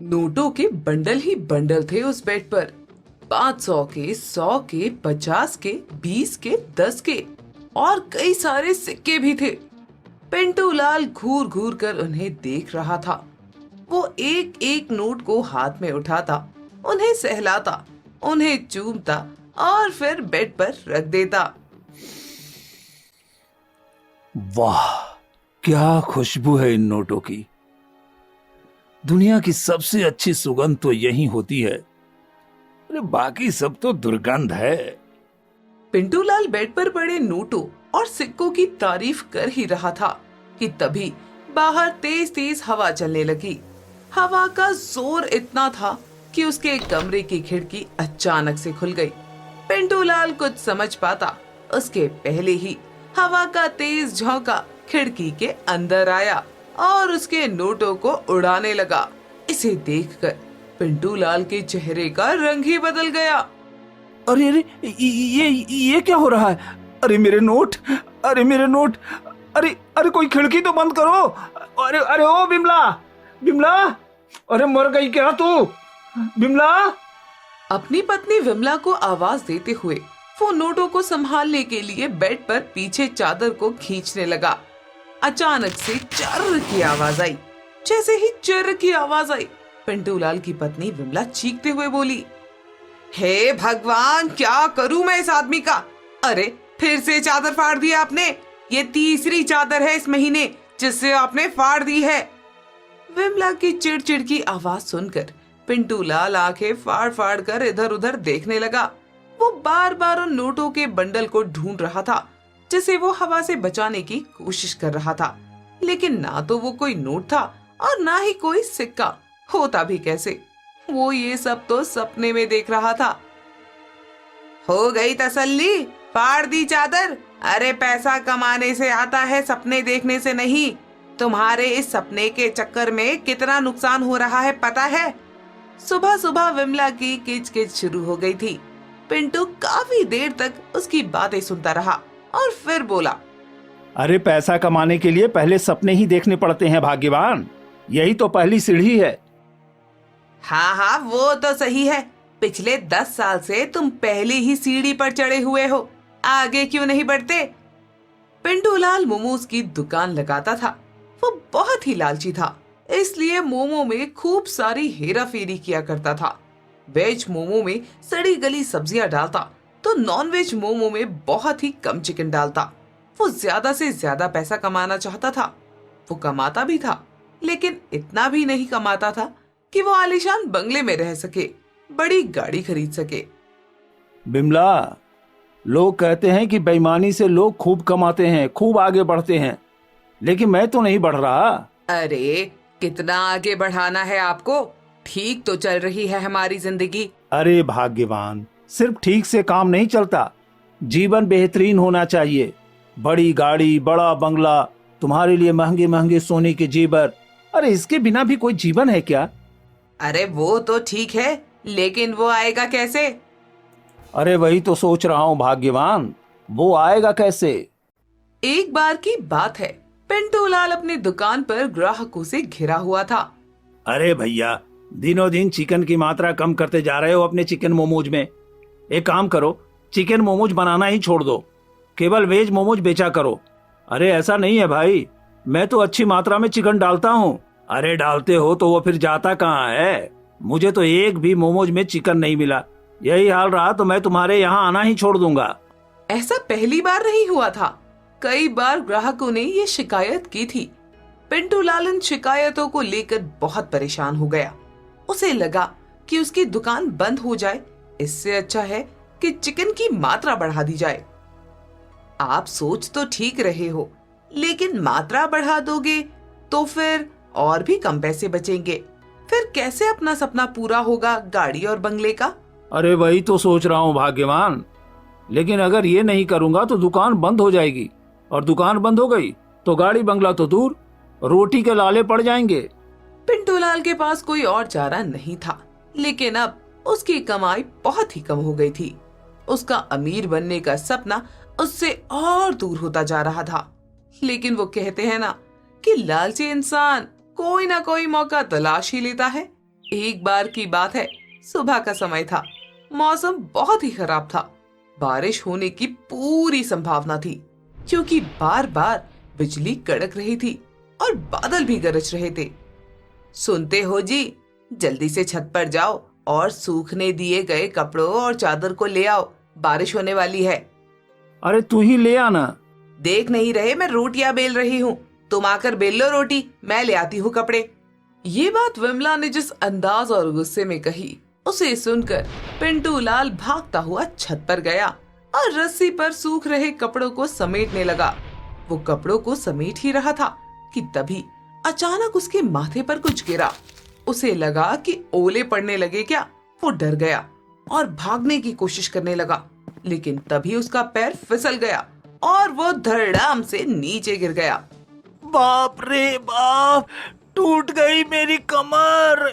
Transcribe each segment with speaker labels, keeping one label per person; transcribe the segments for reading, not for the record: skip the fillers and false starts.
Speaker 1: नोटों के बंडल ही बंडल थे उस बेड पर। 500 के, 100 के, 50 के, 20 के, 10 के और कई सारे सिक्के भी थे। पिंटू लाल घूर घूर कर उन्हें देख रहा था। वो एक एक नोट को हाथ में उठाता, उन्हें सहलाता, उन्हें चूमता और फिर बेड पर रख देता।
Speaker 2: वाह, क्या खुशबू है इन नोटों की। दुनिया की सबसे अच्छी सुगंध तो यही होती है। अरे बाकी सब तो दुर्गंध है।
Speaker 1: पिंटू लाल बेड पर पड़े नोटों और सिक्कों की तारीफ कर ही रहा था कि तभी बाहर तेज तेज हवा चलने लगी। हवा का जोर इतना था कि उसके कमरे की खिड़की अचानक से खुल गई। पिंटू लाल कुछ समझ पाता उसके पहले ही हवा का तेज झोंका खिड़की के अंदर आया और उसके नोटों को उड़ाने लगा। इसे देखकर पिंटू लाल के चेहरे का रंग ही बदल गया।
Speaker 2: अरे अरे ये क्या हो रहा है? अरे मेरे नोट, अरे मेरे नोट, अरे अरे कोई खिड़की तो बंद करो। अरे अरे ओ बिमला, बिमला, अरे मर गई क्या तू? बिमला।
Speaker 1: अपनी पत्नी विमला को आवाज देते हुए वो नोटों को संभालने के लिए बेड पर पीछे चादर को खींचने लगा। अचानक से चर्र की आवाज आई। जैसे ही चर्र की आवाज आई, पिंटू लाल की पत्नी विमला चीखते हुए बोली, हे भगवान, क्या करूं मैं इस आदमी का? अरे फिर से चादर फाड़ दी आपने। ये तीसरी चादर है इस महीने जिससे आपने फाड़ दी है। विमला की चिड़चिड़ की आवाज सुनकर पिंटू लाल आंखें फाड़ फाड़ कर इधर उधर देखने लगा। वो बार बार उन नोटों के बंडल को ढूंढ रहा था जिसे वो हवा से बचाने की कोशिश कर रहा था, लेकिन ना तो वो कोई नोट था और ना ही कोई सिक्का। होता भी कैसे? वो ये सब तो सपने में देख रहा था। हो गई तसल्ली? फाड़ दी चादर? अरे पैसा कमाने से आता है, सपने देखने से नहीं। तुम्हारे इस सपने के चक्कर में कितना नुकसान हो रहा है पता है? सुबह सुबह विमला की किचकिच शुरू हो गई थी। पिंटू काफी देर तक उसकी बातें सुनता रहा और फिर बोला,
Speaker 2: अरे पैसा कमाने के लिए पहले सपने ही देखने पड़ते हैं भाग्यवान। यही तो पहली सीढ़ी है।
Speaker 1: हाँ हाँ, वो तो सही है। पिछले 10 साल से तुम पहले ही सीढ़ी पर चढ़े हुए हो, आगे क्यों नहीं बढ़ते? पिंटू लाल मोमोज की दुकान लगाता था। वो बहुत ही लालची था, इसलिए मोमो में खूब सारी हेरा फेरी किया करता था। वेज मोमो में सड़ी गली सब्जियां डालता तो नॉन वेज मोमो में बहुत ही कम चिकन डालता। वो ज्यादा से ज्यादा पैसा कमाना चाहता था। वो कमाता भी था, लेकिन इतना भी नहीं कमाता था कि वो आलीशान बंगले में रह सके, बड़ी गाड़ी खरीद सके।
Speaker 2: बिमला, लोग कहते हैं कि बेईमानी से लोग खूब कमाते हैं, खूब आगे बढ़ते हैं, लेकिन मैं तो नहीं बढ़ रहा।
Speaker 1: अरे कितना आगे बढ़ाना है आपको? ठीक तो चल रही है हमारी जिंदगी।
Speaker 2: अरे भाग्यवान, सिर्फ ठीक से काम नहीं चलता। जीवन बेहतरीन होना चाहिए। बड़ी गाड़ी, बड़ा बंगला, तुम्हारे लिए महंगे महंगे सोने के जेवर। अरे इसके बिना भी कोई जीवन है क्या?
Speaker 1: अरे वो तो ठीक है, लेकिन वो आएगा कैसे?
Speaker 2: अरे वही तो सोच रहा हूँ भाग्यवान, वो आएगा कैसे?
Speaker 1: एक बार की बात है, पिंटू लाल अपनी दुकान पर ग्राहकों से घिरा हुआ था।
Speaker 2: अरे भैया, दिनों दिन चिकन की मात्रा कम करते जा रहे हो अपने चिकन मोमोज में। एक काम करो, चिकन मोमोज बनाना ही छोड़ दो, केवल वेज मोमोज बेचा करो। अरे ऐसा नहीं है भाई, मैं तो अच्छी मात्रा में चिकन डालता हूँ। अरे डालते हो तो वो फिर जाता कहाँ है? मुझे तो एक भी मोमोज में चिकन नहीं मिला। यही हाल रहा तो मैं तुम्हारे यहाँ आना ही छोड़ दूंगा।
Speaker 1: ऐसा पहली बार नहीं हुआ था, कई बार ग्राहकों ने ये शिकायत की थी। पिंटू लाल इन शिकायतों को लेकर बहुत परेशान हो गया। उसे लगा कि उसकी दुकान बंद हो जाए, इससे अच्छा है कि चिकन की मात्रा बढ़ा दी जाए। आप सोच तो ठीक रहे हो, लेकिन मात्रा बढ़ा दोगे तो फिर और भी कम पैसे बचेंगे। फिर कैसे अपना सपना पूरा होगा गाड़ी और बंगले का?
Speaker 2: अरे वही तो सोच रहा हूँ भाग्यवान, लेकिन अगर ये नहीं करूंगा तो दुकान बंद हो जाएगी, और दुकान बंद हो गई तो गाड़ी बंगला तो दूर, रोटी के लाले पड़ जाएंगे।
Speaker 1: पिंटू लाल के पास कोई और चारा नहीं था, लेकिन अब उसकी कमाई बहुत ही कम हो गई थी। उसका अमीर बनने का सपना उससे और दूर होता जा रहा था। लेकिन वो कहते हैं ना कि लालची इंसान कोई ना कोई मौका तलाश ही लेता है। एक बार की बात है, सुबह का समय था। मौसम बहुत ही खराब था। बारिश होने की पूरी संभावना थी, क्योंकि बार बार बिजली कड़क रही थी और बादल भी गरज रहे थे। सुनते हो जी, जल्दी से छत पर जाओ और सूखने दिए गए कपड़ों और चादर को ले आओ, बारिश होने वाली है।
Speaker 2: अरे तू ही ले आना।
Speaker 1: देख नहीं रहे मैं रोटियां बेल रही हूँ, तुम आकर बेल लो रोटी, मैं ले आती हूँ कपड़े। ये बात विमला ने जिस अंदाज और गुस्से में कही, उसे सुनकर पिंटू लाल भागता हुआ छत पर गया और रस्सी पर सूख रहे कपड़ों को समेटने लगा। वो कपड़ों को समेट ही रहा था कि तभी अचानक उसके माथे पर कुछ गिरा। उसे लगा कि ओले पड़ने लगे क्या। वो डर गया और भागने की कोशिश करने लगा, लेकिन तभी उसका पैर फिसल गया और वो धड़ाम से नीचे गिर गया।
Speaker 2: बाप रे बाप, टूट गई मेरी कमर।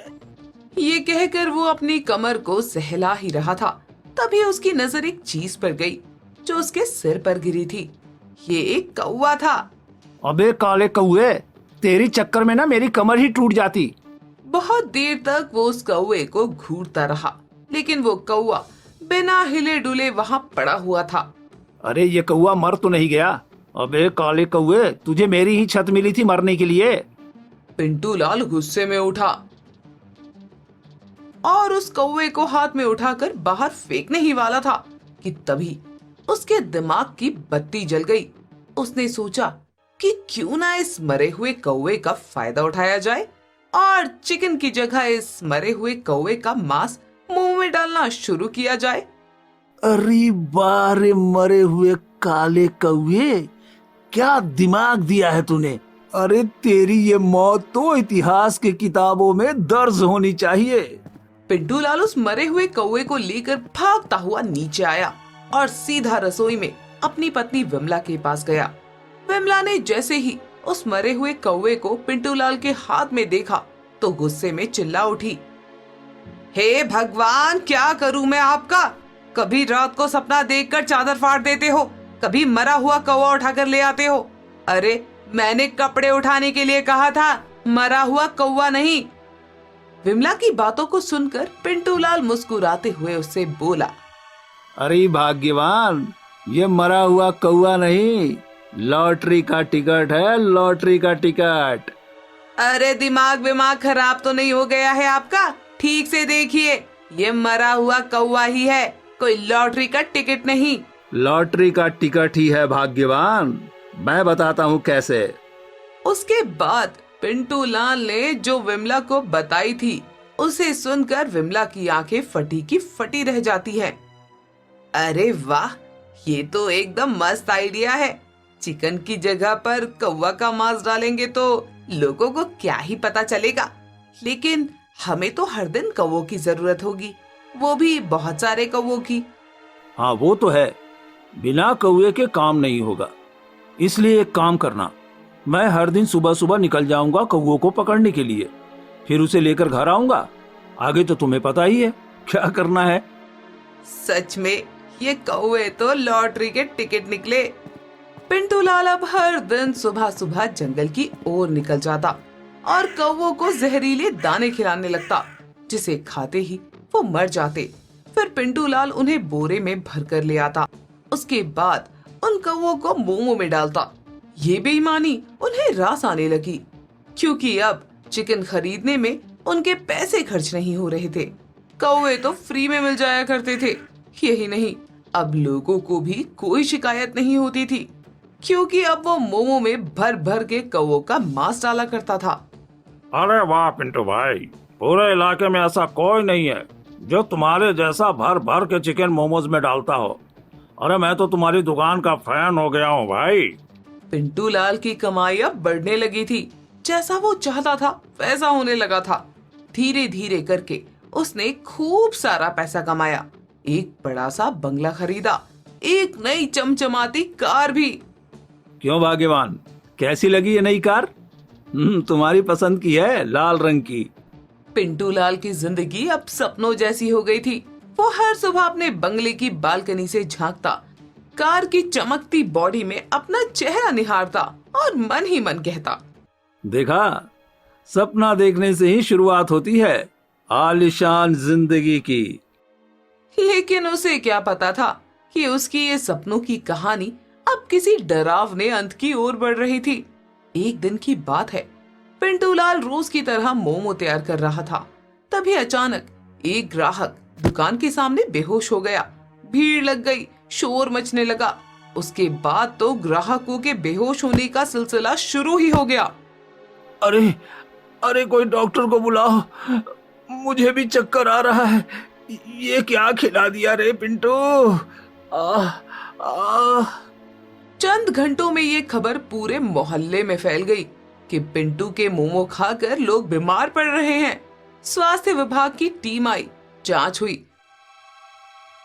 Speaker 1: ये कहकर वो अपनी कमर को सहला ही रहा था, तभी उसकी नजर एक चीज पर गई जो उसके सिर पर गिरी थी। ये एक कौवा था।
Speaker 2: अबे काले कौवे, तेरी चक्कर में ना मेरी कमर ही टूट जाती।
Speaker 1: बहुत देर तक वो उस कौवे को घूरता रहा, लेकिन वो कौवा बिना हिले डुले वहां पड़ा हुआ था।
Speaker 2: अरे ये कौवा मर तो नहीं गया? अबे काले कौवे, तुझे मेरी ही छत मिली थी मरने के लिए।
Speaker 1: पिंटू लाल गुस्से में उठा और उस कौवे को हाथ में उठाकर बाहर फेंकने ही वाला था कि तभी उसके दिमाग की बत्ती जल गई। उसने सोचा कि क्यों ना इस मरे हुए कौवे का फायदा उठाया जाए और चिकन की जगह इस मरे हुए कौवे का मांस मुंह में डालना शुरू किया जाए।
Speaker 2: अरे बारे मरे हुए काले कौवे, क्या दिमाग दिया है तूने। अरे तेरी ये मौत तो इतिहास की किताबों में दर्ज होनी चाहिए।
Speaker 1: पिंटू लाल उस मरे हुए कौवे को लेकर भागता हुआ नीचे आया और सीधा रसोई में अपनी पत्नी विमला के पास गया। विमला ने जैसे ही उस मरे हुए कौवे को पिंटू लाल के हाथ में देखा तो गुस्से में चिल्ला उठी, हे भगवान, क्या करूं मैं आपका। कभी रात को सपना देखकर चादर फाड़ देते हो, कभी मरा हुआ कौवा उठाकर ले आते हो। अरे मैंने कपड़े उठाने के लिए कहा था, मरा हुआ कौवा नहीं। विमला की बातों को सुनकर पिंटू लाल मुस्कुराते हुए उससे बोला,
Speaker 2: अरे भाग्यवान, ये मरा हुआ कौवा नहीं, लॉटरी का टिकट है, लॉटरी का टिकट।
Speaker 1: अरे दिमाग विमाग खराब तो नहीं हो गया है आपका? ठीक से देखिए, ये मरा हुआ कौवा ही है, कोई लॉटरी का टिकट नहीं।
Speaker 2: लॉटरी का टिकट ही है भाग्यवान, मैं बताता हूँ कैसे।
Speaker 1: उसके बाद पिंटू लाल ने जो विमला को बताई थी, उसे सुनकर विमला की आंखें फटी की फटी रह जाती हैं। अरे वाह, ये तो एकदम मस्त आइडिया है। चिकन की जगह पर कौवा का मांस डालेंगे तो लोगों को क्या ही पता चलेगा। लेकिन हमें तो हर दिन कौवों की जरूरत होगी, वो भी बहुत सारे कौवों की।
Speaker 2: हाँ वो तो है, बिना कौवे के काम नहीं होगा। इसलिए एक काम करना, मैं हर दिन सुबह सुबह निकल जाऊंगा कौवों को पकड़ने के लिए, फिर उसे लेकर घर आऊंगा। आगे तो तुम्हें पता ही है क्या करना है।
Speaker 1: सच में ये कौवे तो लॉटरी के टिकट निकले। पिंटू लाल अब हर दिन सुबह सुबह जंगल की ओर निकल जाता और कौवों को जहरीले दाने खिलाने लगता, जिसे खाते ही वो मर जाते। फिर पिंटू लाल उन्हें बोरे में भर कर ले आता। उसके बाद उन कौवों को मोमो में डालता। ये बेईमानी उन्हें रास आने लगी, क्योंकि अब चिकन खरीदने में उनके पैसे खर्च नहीं हो रहे थे। कौवे तो फ्री में मिल जाया करते थे। यही नहीं, अब लोगों को भी कोई शिकायत नहीं होती थी, क्योंकि अब वो मोमो में भर भर के कौवों का मांस डाला करता था।
Speaker 2: अरे वाह पिंटू भाई, पूरे इलाके में ऐसा कोई नहीं है जो तुम्हारे जैसा भर भर के चिकन मोमोज में डालता हो। अरे मैं तो तुम्हारी दुकान का फैन हो गया हूँ भाई।
Speaker 1: पिंटू लाल की कमाई अब बढ़ने लगी थी। जैसा वो चाहता था वैसा होने लगा था। धीरे धीरे करके उसने खूब सारा पैसा कमाया। एक बड़ा सा बंगला खरीदा, एक नई चमचमाती कार भी।
Speaker 2: क्यों भाग्यवान, कैसी लगी ये नई कार? तुम्हारी पसंद की है, लाल रंग की।
Speaker 1: पिंटू लाल की जिंदगी अब सपनों जैसी हो गई थी। वो हर सुबह अपने बंगले की बालकनी से झांकता, कार की चमकती बॉडी में अपना चेहरा निहारता और मन ही मन कहता,
Speaker 2: देखा, सपना देखने से ही शुरुआत होती है। आलिशान जिंदगी की।
Speaker 1: लेकिन उसे क्या पता था कि उसकी ये सपनों की कहानी अब किसी डरावने अंत की ओर बढ़ रही थी। एक दिन की बात है, पिंटूलाल रोज की तरह मोमो तैयार कर रहा था। तभी अचानक एक ग्राहक दुकान के सामने बेहोश हो गया। भीड़ लग गई, शोर मचने लगा। उसके बाद तो ग्राहकों के बेहोश होने का सिलसिला शुरू ही हो गया।
Speaker 2: अरे अरे कोई डॉक्टर को बुलाओ, मुझे भी चक्कर आ रहा है। ये क्या खिला दिया रे पिंटू। आ, आ,
Speaker 1: चंद घंटों में ये खबर पूरे मोहल्ले में फैल गई कि पिंटू के मोमो खाकर लोग बीमार पड़ रहे हैं। स्वास्थ्य विभाग की टीम आई, जांच हुई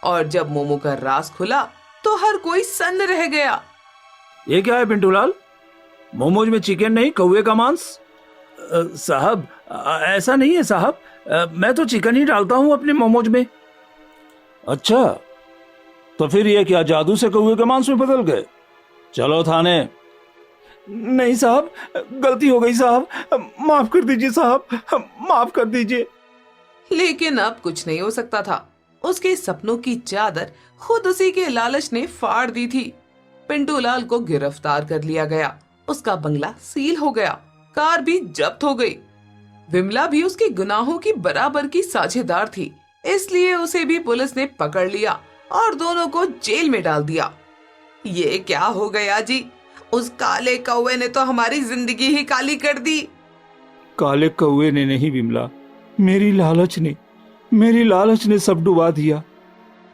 Speaker 1: और जब मोमो का राज खुला तो हर कोई सन्न रह गया।
Speaker 2: ये क्या है पिंटूलाल? मोमोज में चिकन नहीं, कौवे का मांस? साहब ऐसा नहीं है साहब, मैं तो चिकन ही डालता हूँ अपने मोमोज में। अच्छा, तो फिर ये क्या जादू से कौवे के मांस में बदल गए? चलो थाने। नहीं साहब, गलती हो गई साहब, माफ कर दीजिए साहब, माफ कर दीजिए।
Speaker 1: लेकिन अब कुछ नहीं हो सकता था। उसके सपनों की चादर खुद उसी के लालच ने फाड़ दी थी। पिंटूलाल को गिरफ्तार कर लिया गया। उसका बंगला सील हो गया, कार भी जब्त हो गई। विमला भी उसके गुनाहों की बराबर की साझेदार थी, इसलिए उसे भी पुलिस ने पकड़ लिया और दोनों को जेल में डाल दिया। ये क्या हो गया जी? उस काले कौवे ने तो हमारी जिंदगी ही काली कर दी।
Speaker 2: काले कौवे ने नहीं विमला, मेरी लालच ने सब डुबा दिया।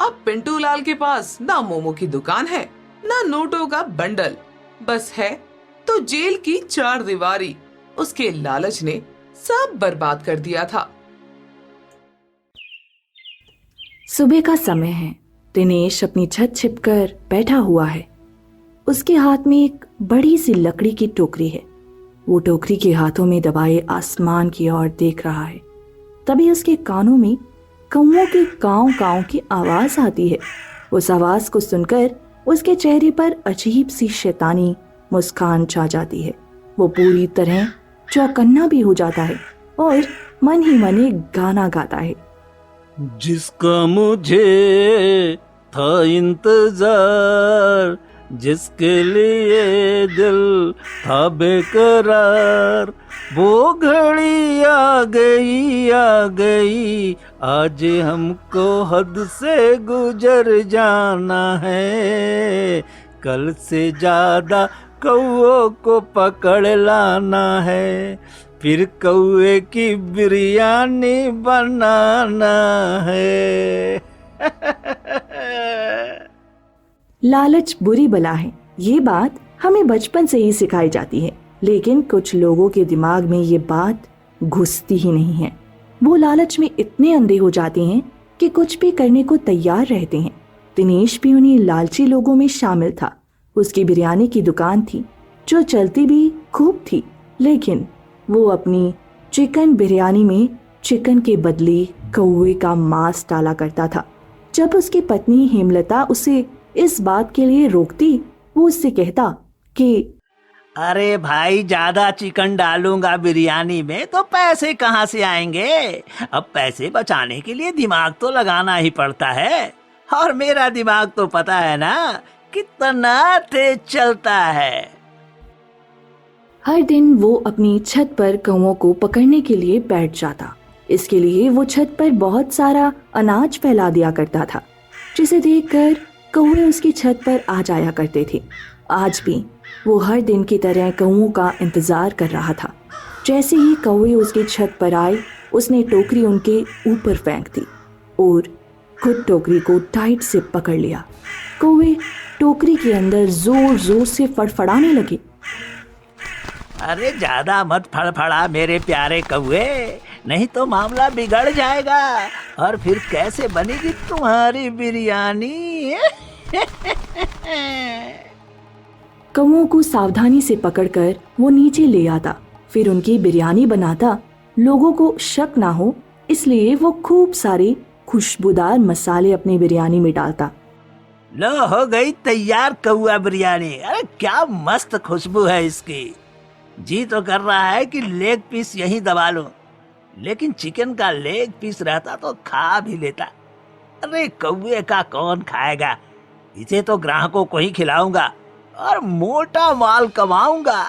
Speaker 1: अब पिंटूलाल के पास ना मोमो की दुकान है, ना नोटों का बंडल, बस है तो जेल की चार दीवारी। उसके लालच ने सब बर्बाद कर दिया था।
Speaker 3: सुबह का समय है। दिनेश अपनी छत छिपकर बैठा हुआ है। उसके हाथ में एक बड़ी सी लकड़ी की टोकरी है। वो टोकरी के हाथों में दबाए आसमान की ओर देख रहा है। तभी उसके कानों में कौवों की काव काव की आवाज आती है। उस आवाज को सुनकर उसके चेहरे पर अजीब सी शैतानी मुस्कान छा जाती है। वो पूरी तरह चौकन्ना भी हो जाता है और मन ही मन एक गाना गाता है।
Speaker 2: जिसका मुझे था इंतजार, जिसके लिए दिल था बेकरार, वो घड़ी आ गई, आज हमको हद से गुजर जाना है, कल से ज्यादा कौओं को पकड़ लाना है, फिर कौए की बिरयानी बनाना है।
Speaker 3: लालच बुरी बला है, ये बात हमें बचपन से ही सिखाई जाती है, लेकिन कुछ लोगों के दिमाग में ये बात घुसती ही नहीं है। वो लालच में इतने अंधे हो जाते हैं कि कुछ भी करने को तैयार रहते हैं। दिनेश भी उन्हीं लालची लोगों में शामिल था। उसकी बिरयानी की दुकान थी जो चलती भी खूब थी, लेकिन वो अपनी चिकन बिरयानी में चिकन के बदले कौवे का मांस डाला करता था। जब उसकी पत्नी हेमलता उसे इस बात के लिए रोकती, वो उससे कहता कि
Speaker 4: अरे भाई, ज्यादा चिकन डालूंगा बिरयानी में तो पैसे कहाँ से आएंगे? अब पैसे बचाने के लिए दिमाग तो लगाना ही पड़ता है, और मेरा दिमाग तो पता है ना कितना तेज चलता है।
Speaker 3: हर दिन वो अपनी छत पर कौवों को पकड़ने के लिए बैठ जाता। इसके लिए वो छत पर बहुत सारा अनाज फैला दिया करता था, जिसे देखकर कौवे उसकी छत पर आ जाया करते थे। आज भी वो हर दिन की तरह कौवों का इंतजार कर रहा था। जैसे ही कौवे उसकी छत पर आए, उसने टोकरी उनके ऊपर फेंक दी और खुद टोकरी को टाइट से पकड़ लिया। कौवे टोकरी के अंदर जोर जोर से फड़फड़ाने लगे।
Speaker 4: अरे ज्यादा मत फड़फड़ा मेरे प्यारे कौवे, नहीं तो मामला बिगड़ जाएगा और फिर कैसे बनेगी तुम्हारी बिरयानी।
Speaker 3: कौवों को सावधानी से पकड़कर वो नीचे ले आता, फिर उनकी बिरयानी बनाता। लोगों को शक ना हो इसलिए वो खूब सारे खुशबूदार मसाले अपनी बिरयानी में डालता।
Speaker 4: लो, हो गई तैयार कौआ बिरयानी। अरे क्या मस्त खुशबू है इसकी, जी तो कर रहा है कि लेग पीस यहीं दबा लो। लेकिन चिकन का लेग पीस रहता तो खा भी लेता। अरे कौवे का कौन खाएगा, इसे तो ग्राहकों को ही खिलाऊंगा और मोटा माल कमाऊंगा।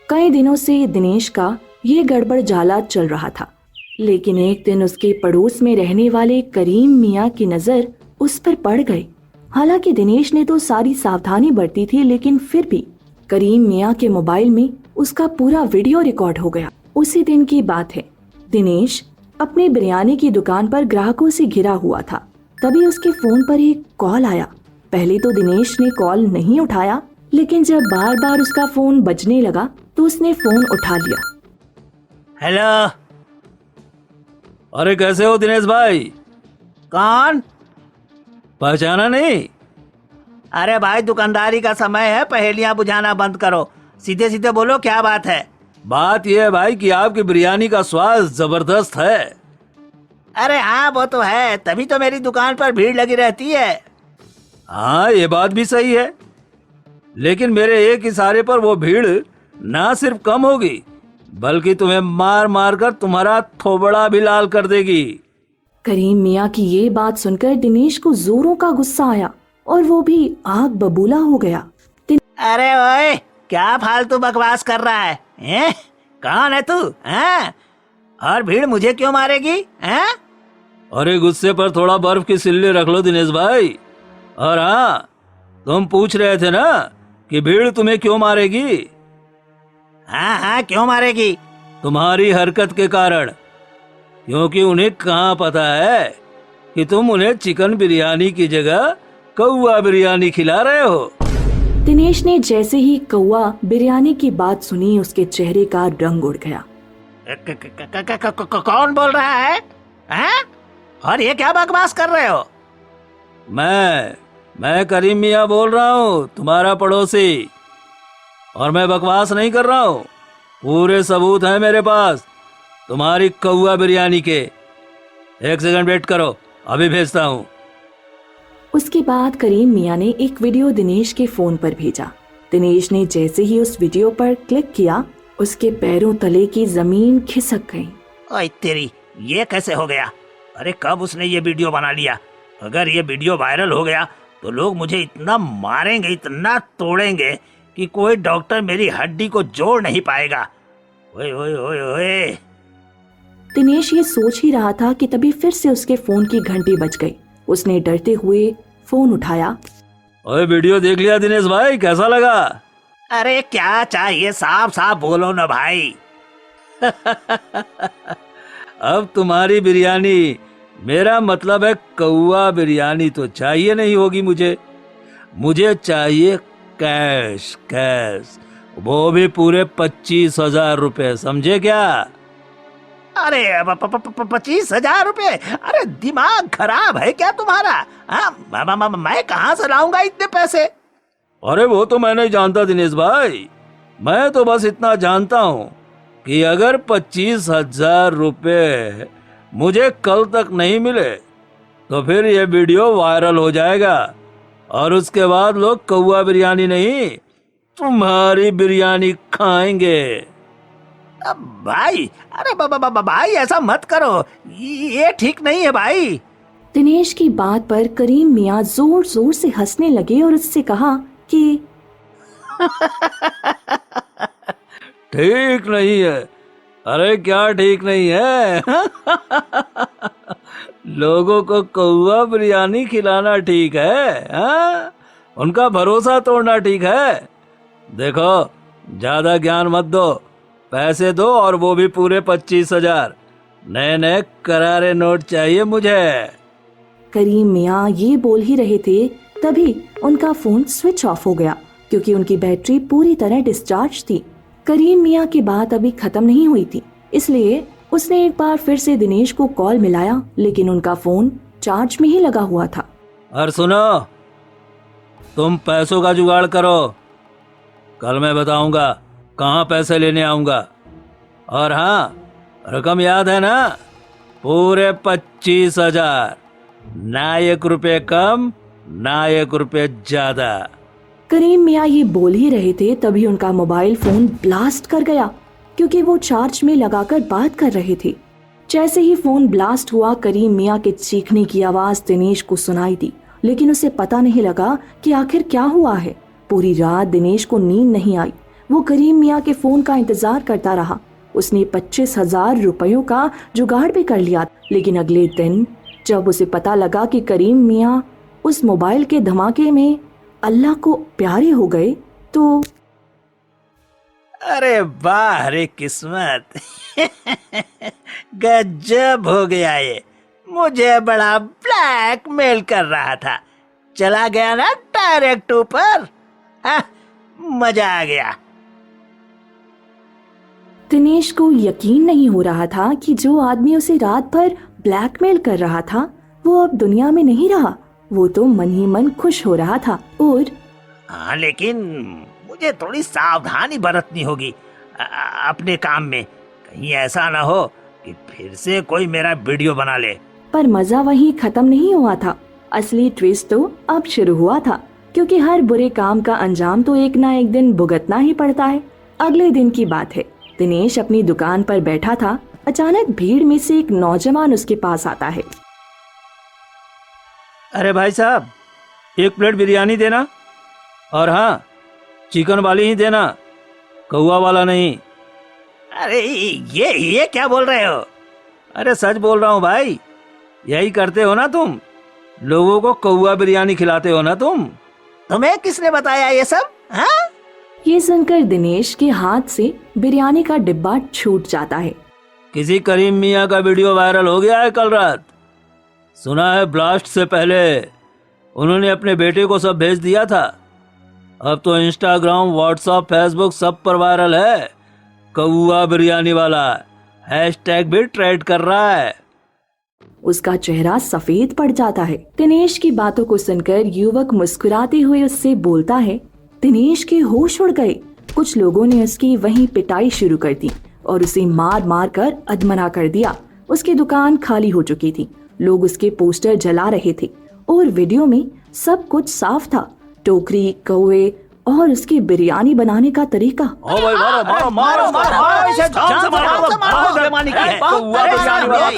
Speaker 3: कई दिनों से दिनेश का ये गड़बड़ जाला चल रहा था, लेकिन एक दिन उसके पड़ोस में रहने वाले करीम मियाँ की नजर उस पर पड़ गई। हालांकि दिनेश ने तो सारी सावधानी बरती थी, लेकिन फिर भी करीम मियाँ के मोबाइल में उसका पूरा वीडियो रिकॉर्ड हो गया। उसी दिन की बात है, दिनेश अपनी बिरयानी की दुकान पर ग्राहकों से घिरा हुआ था। तभी उसके फोन पर एक कॉल आया। पहले तो दिनेश ने कॉल नहीं उठाया, लेकिन जब बार बार उसका फोन बजने लगा तो उसने फोन उठा लिया।
Speaker 4: हेलो।
Speaker 2: अरे कैसे हो दिनेश भाई?
Speaker 4: कौन?
Speaker 2: पहचाना नहीं?
Speaker 4: अरे भाई, दुकानदारी का समय है, पहेलियां बुझाना बंद करो, सीधे सीधे बोलो क्या बात है।
Speaker 2: बात यह है भाई कि आपकी बिरयानी का स्वाद जबरदस्त है।
Speaker 4: अरे हाँ, वो तो है, तभी तो मेरी दुकान पर भीड़ लगी रहती है।
Speaker 2: हाँ ये बात भी सही है, लेकिन मेरे एक इशारे पर वो भीड़ ना सिर्फ कम होगी बल्कि तुम्हें मार मार कर तुम्हारा थोबड़ा भी लाल कर देगी।
Speaker 3: करीम मियाँ की ये बात सुनकर दिनेश को जोरों का गुस्सा आया और वो भी आग बबूला हो गया।
Speaker 4: अरे ओए, क्या फालतू बकवास कर रहा है? हैं? कौन है तू? हैं? और भीड़ मुझे क्यों मारेगी? हैं?
Speaker 2: अरे गुस्से पर थोड़ा बर्फ की सिल्ली रख लो दिनेश भाई। और हाँ, तुम पूछ रहे थे ना कि भीड़ तुम्हें क्यों मारेगी?
Speaker 4: हाँ हाँ, क्यों मारेगी?
Speaker 2: तुम्हारी हरकत के कारण, क्योंकि उन्हें कहाँ पता है कि तुम उन्हें चिकन बिरयानी की जगह कौवा बिरयानी खिला रहे हो।
Speaker 3: दिनेश ने जैसे ही कौवा बिरयानी की बात सुनी, उसके चेहरे का रंग उड़ गया।
Speaker 4: कौन बोल रहा है? हैं? और ये क्या बकवास कर रहे हो?
Speaker 2: मैं करीम मियाँ बोल रहा हूँ, तुम्हारा पड़ोसी। और मैं बकवास नहीं कर रहा हूँ, पूरे सबूत हैं मेरे पास तुम्हारी कौवा बिरयानी के। एक सेकंड वेट करो, अभी भेजता हूँ।
Speaker 3: उसके बाद करीम मियाँ ने एक वीडियो दिनेश के फोन पर भेजा। दिनेश ने जैसे ही उस वीडियो पर क्लिक किया, उसके पैरों तले की जमीन खिसक गई।
Speaker 4: ओए तेरी, ये कैसे हो गया? अरे कब उसने ये वीडियो बना लिया? अगर ये वीडियो वायरल हो गया तो लोग मुझे इतना मारेंगे, इतना तोड़ेंगे कि कोई डॉक्टर मेरी हड्डी को जोड़ नहीं पाएगा। ओए ओए ओए ओए।
Speaker 3: दिनेश ये सोच ही रहा था कि तभी फिर से उसके फोन की घंटी बज गई। उसने डरते हुए फोन उठाया।
Speaker 2: ओए वीडियो देख लिया दिनेश भाई, कैसा लगा?
Speaker 4: अरे क्या चाहिए, साफ साफ बोलो ना भाई।
Speaker 2: अब तुम्हारी बिरयानी, मेरा मतलब है कौवा बिरयानी तो चाहिए नहीं होगी मुझे चाहिए कैश, कैश, वो भी पूरे 25,000 रुपए, समझे क्या?
Speaker 4: अरे 25,000 रुपए? अरे दिमाग खराब है क्या तुम्हारा? हाँ, मैं कहाँ से लाऊंगा इतने पैसे?
Speaker 2: अरे वो तो मैं नहीं जानता दिनेश भाई, मैं तो बस इतना जानता हूँ कि अगर 25,000 रुपए मुझे कल तक नहीं मिले तो फिर ये वीडियो वायरल हो जाएगा और उसके बाद लोग कौवा बिरयानी नहीं, तुम्हारी बिरयानी खाएंगे।
Speaker 4: भाई, अरे भाई ऐसा मत करो, ये ठीक नहीं है भाई।
Speaker 3: दिनेश की बात पर करीम मियाँ जोर जोर से हंसने लगे और उससे कहा कि
Speaker 2: ठीक नहीं है? अरे क्या ठीक नहीं है? लोगों को कौवा बिरयानी खिलाना ठीक है? हाँ? उनका भरोसा तोड़ना ठीक है? देखो, ज्यादा ज्ञान मत दो, पैसे दो, और वो भी पूरे 25,000। नए नए करारे नोट चाहिए मुझे।
Speaker 3: करीम मियाँ ये बोल ही रहे थे, तभी उनका फोन स्विच ऑफ हो गया क्योंकि उनकी बैटरी पूरी तरह डिस्चार्ज थी। करीम मियाँ की बात अभी खत्म नहीं हुई थी, इसलिए उसने एक बार फिर से दिनेश को कॉल मिलाया, लेकिन उनका फोन चार्ज में ही लगा हुआ था।
Speaker 2: और सुनो, तुम पैसों का जुगाड़ करो, कल मैं बताऊंगा कहाँ पैसे लेने आऊंगा। और हाँ, रकम याद है ना? पूरे 25,000, ना 1 रुपये कम, ना 1 रुपये ज्यादा।
Speaker 3: करीम मियाँ ये बोल ही रहे थे, तभी उनका मोबाइल फोन ब्लास्ट कर गया। क्योंकि वो चार्ज में लगाकर बात कर रहे थे। जैसे ही फोन ब्लास्ट हुआ, करीम मियाँ के चीखने की आवाज दिनेश को सुनाई दी, लेकिन उसे पता नहीं लगा कि आखिर क्या हुआ है। पूरी रात दिनेश को नींद नहीं आई। वो करीम मियाँ के फोन का इंतजार करता रहा। उसने 25,000 रुपयों का जुगाड़ भी कर लिया, लेकिन अगले दिन जब उसे पता लगा कि करीम मियाँ उस मोबाइल के धमाके में अल्लाह को प्यारे हो गए तो
Speaker 4: अरे वाह रे किस्मत। गजब हो गया ये। मुझे बड़ा ब्लैकमेल कर रहा था, चला गया ना डायरेक्ट ऊपर। मजा आ गया।
Speaker 3: दिनेश को यकीन नहीं हो रहा था कि जो आदमी उसे रात भर ब्लैकमेल कर रहा था वो अब दुनिया में नहीं रहा। वो तो मन ही मन खुश हो रहा था। और
Speaker 4: हाँ, लेकिन मुझे थोड़ी सावधानी बरतनी होगी अपने काम में। कहीं ऐसा ना हो कि फिर से कोई मेरा वीडियो बना ले।
Speaker 3: पर मजा वहीं खत्म नहीं हुआ था। असली ट्विस्ट तो अब शुरू हुआ था, क्योंकि हर बुरे काम का अंजाम तो एक ना एक दिन भुगतना ही पड़ता है। अगले दिन की बात है। दिनेश अपनी दुकान पर बैठा था। अचानक भीड़ में से एक नौजवान उसके पास आता है।
Speaker 2: अरे भाई साहब, 1 प्लेट बिरयानी देना, और हाँ, चिकन वाली ही देना, कौवा वाला नहीं।
Speaker 4: अरे ये क्या बोल रहे हो?
Speaker 2: अरे सच बोल रहा हूँ भाई, यही करते हो ना तुम, लोगों को कौवा बिरयानी खिलाते हो ना तुम।
Speaker 4: तुम्हें किसने बताया ये सब? हाँ?
Speaker 3: ये सुनकर दिनेश के हाथ से बिरयानी का डिब्बा छूट जाता है।
Speaker 2: किसी करीम मियाँ का वीडियो वायरल हो गया है कल रात। सुना है ब्लास्ट से पहले उन्होंने अपने बेटे को सब भेज दिया था। अब तो इंस्टाग्राम, व्हाट्सएप, फेसबुक सब पर वायरल है। कौवा बिरयानी वाला हैशटैग भी ट्रेंड कर रहा है।
Speaker 3: उसका चेहरा सफेद पड़ जाता है। दिनेश की बातों को सुनकर युवक मुस्कुराते हुए उससे बोलता है। दिनेश के होश उड़ गए। कुछ लोगों ने उसकी वहीं पिटाई शुरू कर दी और उसे मार मार कर अधमरा कर दिया। उसकी दुकान खाली हो चुकी थी। लोग उसके पोस्टर जला रहे थे और वीडियो में सब कुछ साफ था। टोकरी, कौवे और उसकी बिरयानी बनाने का तरीका।
Speaker 2: ओ भाई, मारो मारो मारो मारो, इसे जान से मारो, बेईमानी की है। कौवा बिरयानी वाला,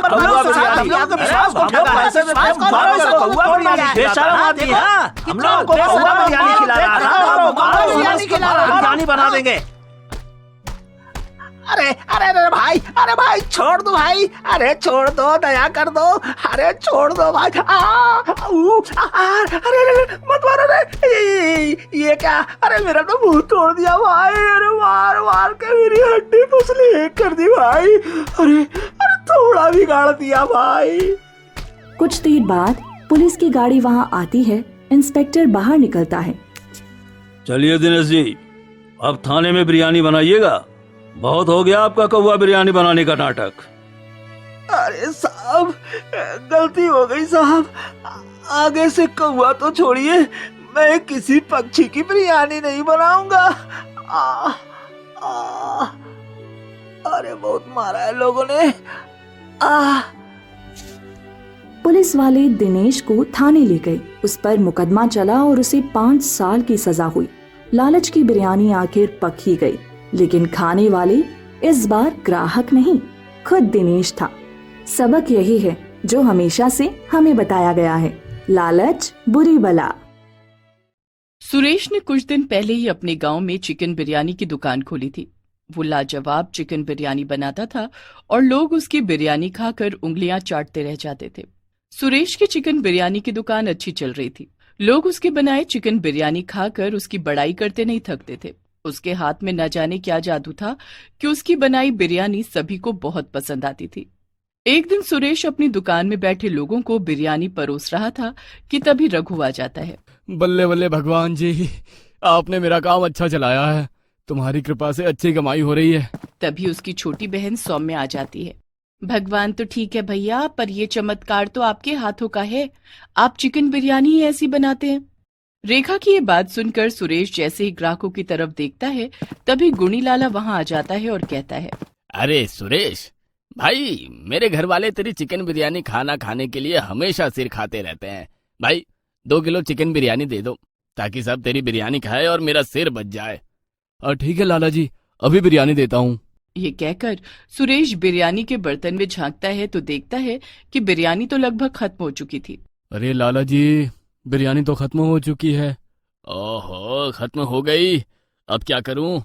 Speaker 2: कौवा बिरयानी, हम लोग पैसे से मारो इसे, कौवा बिरयानी, बेशरम आदमी है। हम लोग को कौवा बिरयानी खिला रहा था, मारो बिरयानी खिला रहा, बिरयानी बना देंगे।
Speaker 4: अरे अरे अरे भाई, अरे भाई छोड़ दो भाई, अरे छोड़ दो, दया कर दो, अरे छोड़ दो भाई। अरे अरे मत मारो रे, ये क्या? अरे मेरा तो मुंह तोड़ दिया भाई। अरे मार मार के मेरी हड्डी पसली एक कर दी भाई। अरे अरे थोड़ा बिगाड़ दिया भाई।
Speaker 3: कुछ देर बाद पुलिस की गाड़ी वहां आती है। इंस्पेक्टर बाहर निकलता है।
Speaker 2: चलिए दिनेश जी, अब थाने में बिरयानी बनाइएगा। बहुत हो गया आपका कौवा बिरयानी बनाने का नाटक।
Speaker 4: अरे साहब, गलती हो गई साहब। आगे से कौवा तो छोड़िए, मैं किसी पक्षी की बिरयानी नहीं बनाऊंगा। अरे बहुत मारा है लोगों ने।
Speaker 3: पुलिस वाले दिनेश को थाने ले गए। उस पर मुकदमा चला और उसे 5 साल की सजा हुई। लालच की बिरयानी आखिर पक ही गई, लेकिन खाने वाले इस बार ग्राहक नहीं, खुद दिनेश था। सबक यही है जो हमेशा से हमें बताया गया है, लालच बुरी बला।
Speaker 5: सुरेश ने कुछ दिन पहले ही अपने गांव में चिकन बिरयानी की दुकान खोली थी। वो लाजवाब चिकन बिरयानी बनाता था और लोग उसकी बिरयानी खाकर उंगलियां चाटते रह जाते थे। सुरेश की चिकन बिरयानी की दुकान अच्छी चल रही थी। लोग उसके बनाए चिकन बिरयानी खाकर उसकी बड़ाई करते नहीं थकते थे। उसके हाथ में न जाने क्या जादू था कि उसकी बनाई बिरयानी सभी को बहुत पसंद आती थी। एक दिन सुरेश अपनी दुकान में बैठे लोगों को बिरयानी परोस रहा था कि तभी रघु आ जाता है।
Speaker 6: बल्ले बल्ले भगवान जी, आपने मेरा काम अच्छा चलाया है। तुम्हारी कृपा से अच्छी कमाई हो रही है।
Speaker 5: तभी उसकी छोटी बहन सौम्य आ जाती है। भगवान तो ठीक है भैया, पर ये चमत्कार तो आपके हाथों का है। आप चिकन बिरयानी ही ऐसी बनाते हैं। रेखा की ये बात सुनकर सुरेश जैसे ही ग्राहकों की तरफ देखता है, तभी गुणी लाला वहां आ जाता है और कहता है,
Speaker 6: अरे सुरेश भाई, मेरे घर वाले तेरी चिकन बिरयानी खाना खाने के लिए हमेशा सिर खाते रहते हैं। भाई 2 किलो चिकन बिरयानी दे दो, ताकि सब तेरी बिरयानी खाए और मेरा सिर बच जाए। ठीक है लाला जी, अभी बिरयानी देता हूँ।
Speaker 5: ये कहकर सुरेश बिरयानी के बर्तन में झांकता है तो देखता है कि बिरयानी तो लगभग खत्म हो चुकी थी।
Speaker 6: अरे लाला जी, बिरयानी तो खत्म हो चुकी है। ओहो, खत्म हो गई, अब क्या करूं?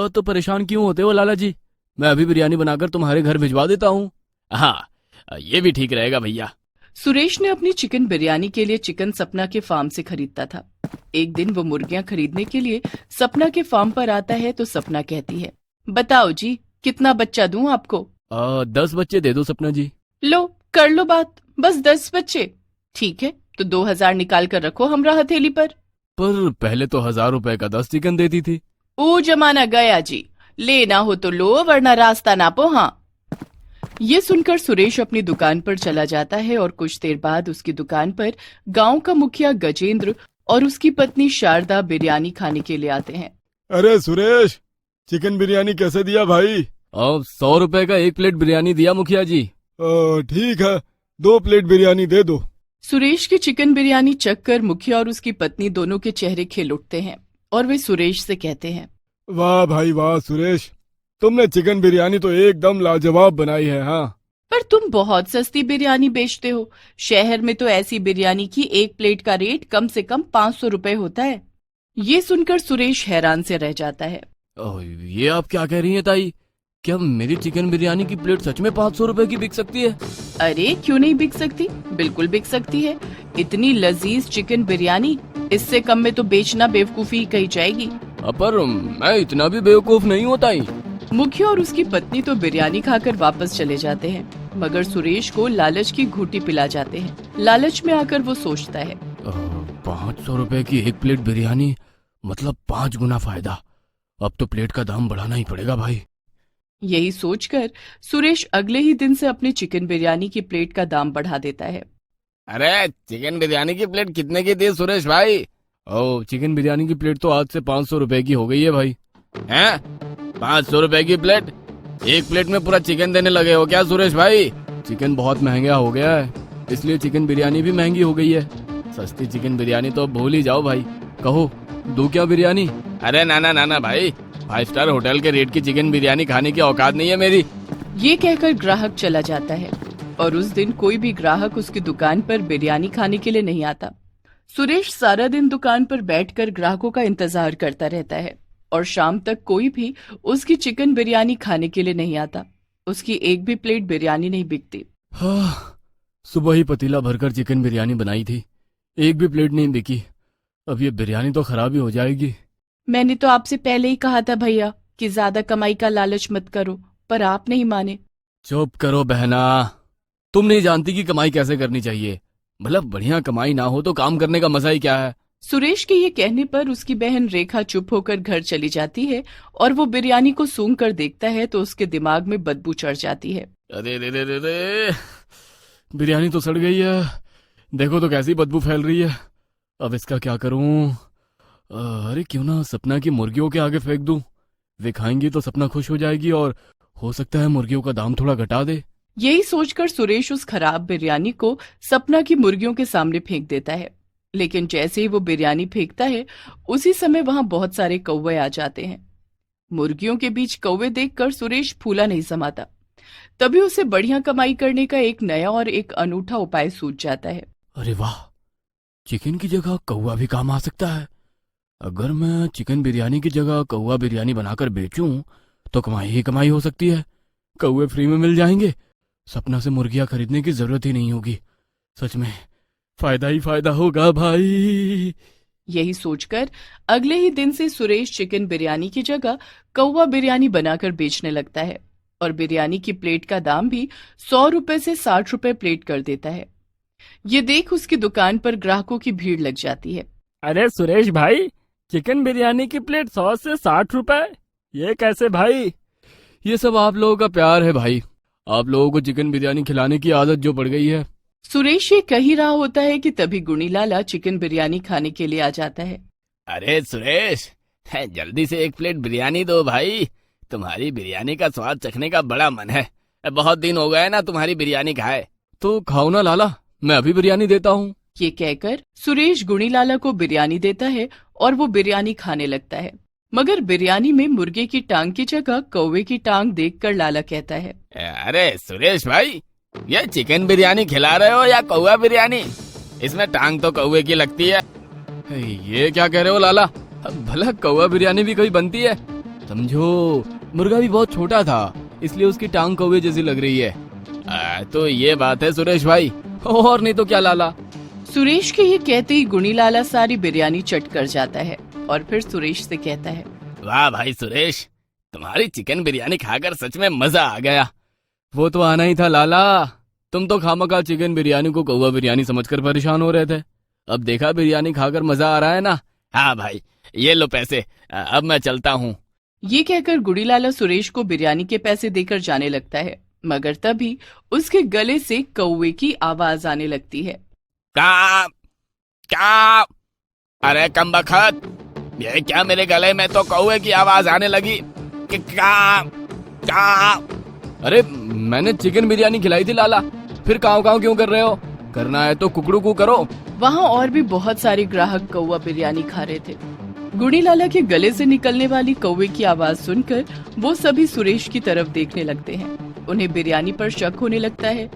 Speaker 6: तो परेशान क्यों होते हो लाला जी, मैं अभी बिरयानी बनाकर तुम्हारे घर भिजवा देता हूँ। हाँ, ये भी ठीक रहेगा भैया।
Speaker 5: सुरेश ने अपनी चिकन बिरयानी के लिए चिकन सपना के फार्म से खरीदता था। एक दिन वो मुर्गियां खरीदने के लिए सपना के फार्म पर आता है तो सपना कहती है, बताओ जी, कितना बच्चा दूं आपको?
Speaker 6: 10 बच्चे दे दो सपना जी।
Speaker 5: लो, कर लो बात, बस 10 बच्चे। ठीक है, तो 2000 निकाल कर रखो हमरा हथेली पर।
Speaker 6: पर पहले तो 1000 रुपए का 10 चिकन देती थी।
Speaker 5: ओ जमाना गया जी, लेना हो तो लो वरना रास्ता नापो। हाँ। ये सुनकर सुरेश अपनी दुकान पर चला जाता है और कुछ देर बाद उसकी दुकान पर गांव का मुखिया गजेंद्र और उसकी पत्नी शारदा बिरयानी खाने के लिए आते हैं।
Speaker 7: अरे सुरेश, चिकन बिरयानी कैसे दिया भाई?
Speaker 6: 100 रुपए का 1 प्लेट बिरयानी दिया मुखिया जी।
Speaker 7: ठीक है, 2 प्लेट बिरयानी दे दो।
Speaker 5: सुरेश की चिकन बिरयानी चख कर मुखिया और उसकी पत्नी दोनों के चेहरे खिल उठते हैं और वे सुरेश से कहते हैं,
Speaker 7: वाह भाई वाह सुरेश, तुमने चिकन बिरयानी तो एकदम लाजवाब बनाई है। हाँ,
Speaker 5: पर तुम बहुत सस्ती बिरयानी बेचते हो। शहर में तो ऐसी बिरयानी की 1 प्लेट का रेट कम से कम 500 रुपए होता है। ये सुनकर सुरेश हैरान से रह जाता है।
Speaker 6: ये आप क्या कह रही हैं ताई? क्या मेरी चिकन बिरयानी की प्लेट सच में 500 रुपए की बिक सकती है?
Speaker 5: अरे क्यों नहीं बिक सकती, बिल्कुल बिक सकती है। इतनी लजीज चिकन बिरयानी इससे कम में तो बेचना बेवकूफी कही जाएगी।
Speaker 6: पर मैं इतना भी बेवकूफ नहीं हूँ ताई।
Speaker 5: मुखिया और उसकी पत्नी तो बिरयानी खाकर वापस चले जाते हैं, मगर सुरेश को लालच की घूंटी पिला जाते हैं। लालच में आकर वो सोचता है,
Speaker 6: 500 रुपए की 1 प्लेट बिरयानी मतलब 5 गुना फायदा। अब तो प्लेट का दाम बढ़ाना ही पड़ेगा भाई।
Speaker 5: यही सोचकर सुरेश अगले ही दिन से अपनी चिकन बिरयानी की प्लेट का दाम बढ़ा देता है।
Speaker 6: अरे चिकन बिरयानी की प्लेट कितने की दी सुरेश भाई? चिकन बिरयानी की प्लेट तो आज से 500 रुपए की हो गई है भाई। हैं? 500 रुपए की प्लेट? 1 प्लेट में पूरा चिकन देने लगे हो क्या सुरेश भाई? चिकन बहुत महंगा हो गया है, इसलिए चिकन बिरयानी भी महंगी हो गई है। सस्ती चिकन बिरयानी तो भूल ही जाओ भाई। कहो, दो क्या बिरयानी? अरे ना भाई, 5 स्टार होटल के रेट की चिकन बिरयानी खाने की औकात नहीं है मेरी।
Speaker 5: ये कहकर ग्राहक चला जाता है और उस दिन कोई भी ग्राहक उसकी दुकान पर बिरयानी खाने के लिए नहीं आता। सुरेश सारा दिन दुकान पर बैठकर ग्राहकों का इंतजार करता रहता है और शाम तक कोई भी उसकी चिकन बिरयानी खाने के लिए नहीं आता। उसकी एक भी प्लेट बिरयानी नहीं बिकती।
Speaker 6: सुबह ही पतीला भरकर चिकन बिरयानी बनाई थी, एक भी प्लेट नहीं बिकी। अब ये बिरयानी तो खराब ही हो जाएगी।
Speaker 5: मैंने तो आपसे पहले ही कहा था भैया कि ज्यादा कमाई का लालच मत करो, पर आप नहीं माने।
Speaker 6: चुप करो बहना, तुम नहीं जानती कि कमाई कैसे करनी चाहिए। मतलब बढ़िया कमाई ना हो तो काम करने का मजा ही क्या है।
Speaker 5: सुरेश के ये कहने पर उसकी बहन रेखा चुप होकर घर चली जाती है और वो बिरयानी को सूंघ कर देखता है तो उसके दिमाग में बदबू चढ़ जाती है।
Speaker 6: अरे रे रे रे रे, बिरयानी तो सड़ गई है, देखो तो कैसी बदबू फैल रही है। अब इसका क्या करूं? अरे क्यों ना सपना की मुर्गियों के आगे फेंक दूं, वे खाएंगी तो सपना खुश हो जाएगी और हो सकता है मुर्गियों का दाम थोड़ा घटा दे।
Speaker 5: यही सोचकर सुरेश उस खराब बिरयानी को सपना की मुर्गियों के सामने फेंक देता है। लेकिन जैसे ही वो बिरयानी फेंकता है उसी समय वहां बहुत सारे कौवे आ जाते हैं। मुर्गियों के बीच कौवे देखकर सुरेश फूला नहीं समाता। तभी उसे बढ़िया कमाई करने का एक नया और एक अनूठा उपाय सूझ जाता है।
Speaker 6: अरे वाह, चिकन की जगह कौवा भी काम आ सकता है। अगर मैं चिकन बिरयानी की जगह कौवा बिरयानी बनाकर बेचूं तो कमाई ही कमाई हो सकती है। कौवे फ्री में मिल जाएंगे, सपना से मुर्गियां खरीदने की जरूरत ही नहीं होगी। सच में फायदा ही फायदा होगा भाई।
Speaker 5: यही सोचकर अगले ही दिन से सुरेश चिकन बिरयानी की जगह कौवा बिरयानी बनाकर बेचने लगता है और बिरयानी की प्लेट का दाम भी 100 रुपए से 60 रुपए प्लेट कर देता है। ये देख उसकी दुकान पर ग्राहकों की भीड़ लग जाती है।
Speaker 6: अरे सुरेश भाई, चिकन बिरयानी की प्लेट 100 से 60 रुपए, ये कैसे भाई? ये सब आप लोगों का प्यार है भाई, आप लोगों को चिकन बिरयानी खिलाने की आदत जो पड़ गई है।
Speaker 5: सुरेश ये कह ही रहा होता है कि तभी गुणी लाला चिकन बिरयानी खाने के लिए आ जाता है।
Speaker 6: अरे सुरेश, जल्दी से 1 प्लेट बिरयानी दो भाई, तुम्हारी बिरयानी का स्वाद चखने का बड़ा मन है। बहुत दिन हो गए ना तुम्हारी बिरयानी खाए। तो खाओ ना लाला, मैं अभी बिरयानी देता हूँ।
Speaker 5: ये कहकर सुरेश गुणी लाला को बिरयानी देता है और वो बिरयानी खाने लगता है। मगर बिरयानी में मुर्गे की टांग की जगह कौवे की टांग देखकर लाला कहता है,
Speaker 6: अरे सुरेश भाई, ये चिकन बिरयानी खिला रहे हो या कौवा बिरयानी? इसमें टांग तो कौवे की लगती है। ये क्या कह रहे हो लाला? भला कौवा बिरयानी भी कोई बनती है? समझो मुर्गा भी बहुत छोटा था, इसलिए उसकी टांग कौवे जैसी लग रही है। तो ये बात है सुरेश भाई, और नहीं तो क्या लाला।
Speaker 5: सुरेश के ये कहते ही गुणी लाला सारी बिरयानी चट कर जाता है और फिर सुरेश से कहता है,
Speaker 6: वाह भाई सुरेश, तुम्हारी चिकन बिरयानी खाकर सच में मजा आ गया। वो तो आना ही था लाला, तुम तो खामखा चिकन बिरयानी को कौवा बिरयानी समझकर परेशान हो रहे थे। अब देखा बिरयानी खाकर मजा आ रहा है ना? हाँ भाई, ये लो पैसे, अब मैं चलता हूँ।
Speaker 5: ये कहकर गुड़ी लाला सुरेश को बिरयानी के पैसे देकर जाने लगता है, मगर तभी उसके गले से कौवे की आवाज आने लगती है।
Speaker 6: का क्या? अरे कमबख्त, ये क्या मेरे गले में तो कौवे की आवाज आने लगी? क्या क्या? अरे मैंने चिकन बिरयानी खिलाई थी लाला, फिर काव काव क्यों कर रहे हो? करना है तो कुकड़ू कू करो।
Speaker 5: वहाँ और भी बहुत सारे ग्राहक कौवा बिरयानी खा रहे थे। गुड़ी लाला के गले से निकलने वाली कौवे की आवाज सुनकर वो सभी सुरेश की तरफ देखने लगते हैं। उन्हें बिरयानी पर शक होने लगता है।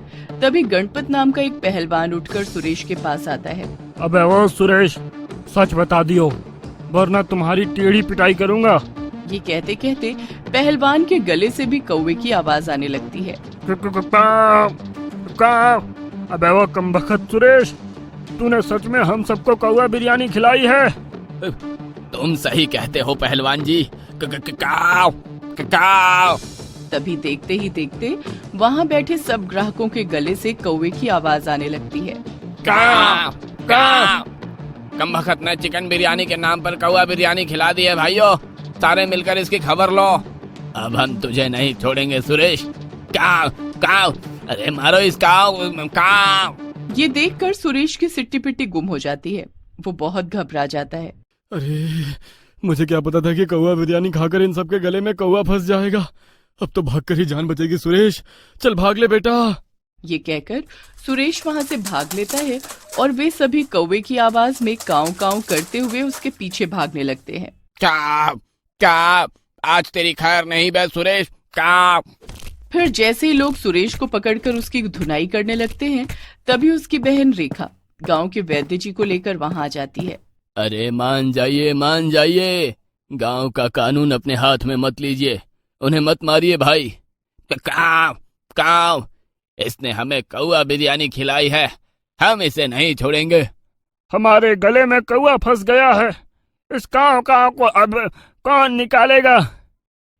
Speaker 5: तभी गणपत नाम का एक पहलवान उठकर सुरेश के पास आता है।
Speaker 7: अबे वो सुरेश, सच बता दियो वरना तुम्हारी टेढ़ी पिटाई करूंगा।
Speaker 5: ये कहते कहते पहलवान के गले से भी कौवे की आवाज आने लगती है।
Speaker 7: अबे वो कमबख्त सुरेश, तूने सच में हम सबको कौवा बिरयानी खिलाई है?
Speaker 6: तुम सही कहते हो पहलवान जी। काव काव।
Speaker 5: तभी देखते ही देखते वहाँ बैठे सब ग्राहकों के गले से कौवे की आवाज आने लगती है।
Speaker 6: काव काव। कमबख्त ने चिकन बिरयानी के नाम पर कौवा बिरयानी खिला दी है भाइयों, सारे मिलकर इसकी खबर लो। अब हम तुझे नहीं छोड़ेंगे सुरेश। काव काव। अरे मारो इस काव काव।
Speaker 5: ये देखकर सुरेश की सिट्टी पिट्टी गुम हो जाती है। वो बहुत घबरा जाता है।
Speaker 7: अरे मुझे क्या पता था कि कौवा बिरयानी खाकर इन सबके गले में कौवा फंस जाएगा। अब तो भागकर ही जान बचेगी सुरेश, चल भाग ले बेटा।
Speaker 5: ये कहकर सुरेश वहाँ से भाग लेता है और वे सभी कौवे की आवाज में काव काव करते हुए उसके पीछे भागने लगते हैं।
Speaker 6: काव काव। आज तेरी खैर नहीं बे सुरेश। काव।
Speaker 5: फिर जैसे ही लोग सुरेश को पकड़कर उसकी धुनाई करने लगते हैं, तभी उसकी बहन रेखा गांव के वैद्य जी को लेकर वहां आ जाती है।
Speaker 6: अरे मान जाइए, गांव का कानून अपने हाथ में मत लीजिए, उन्हें मत मारिए भाई। काव काव। इसने हमें कौवा बिरयानी खिलाई है, हम इसे नहीं छोड़ेंगे।
Speaker 7: हमारे गले में कौवा फंस गया है, इस काव काव को अब कौन निकालेगा?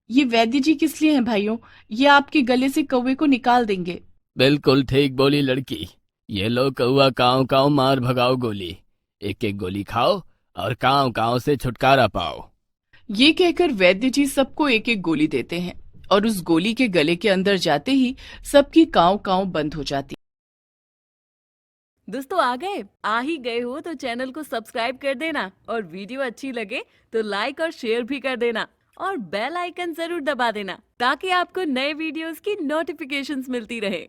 Speaker 5: ये वैद्य जी किस लिए हैं भाइयों? ये आपके गले से कौवे को निकाल देंगे।
Speaker 6: बिल्कुल ठीक बोली लड़की। ये लो कौवा काव काव मार भगाओ गोली, एक एक गोली खाओ और काव काव से छुटकारा पाओ।
Speaker 5: ये कहकर वैद्य जी सबको एक एक गोली देते हैं और उस गोली के गले के अंदर जाते ही सबकी काव काव बंद हो जाती।
Speaker 8: दोस्तों आ ही गए हो तो चैनल को सब्सक्राइब कर देना और वीडियो अच्छी लगे तो लाइक और शेयर भी कर देना और बेल आइकन जरूर दबा देना ताकि आपको नए वीडियोस की नोटिफिकेशंस मिलती रहे।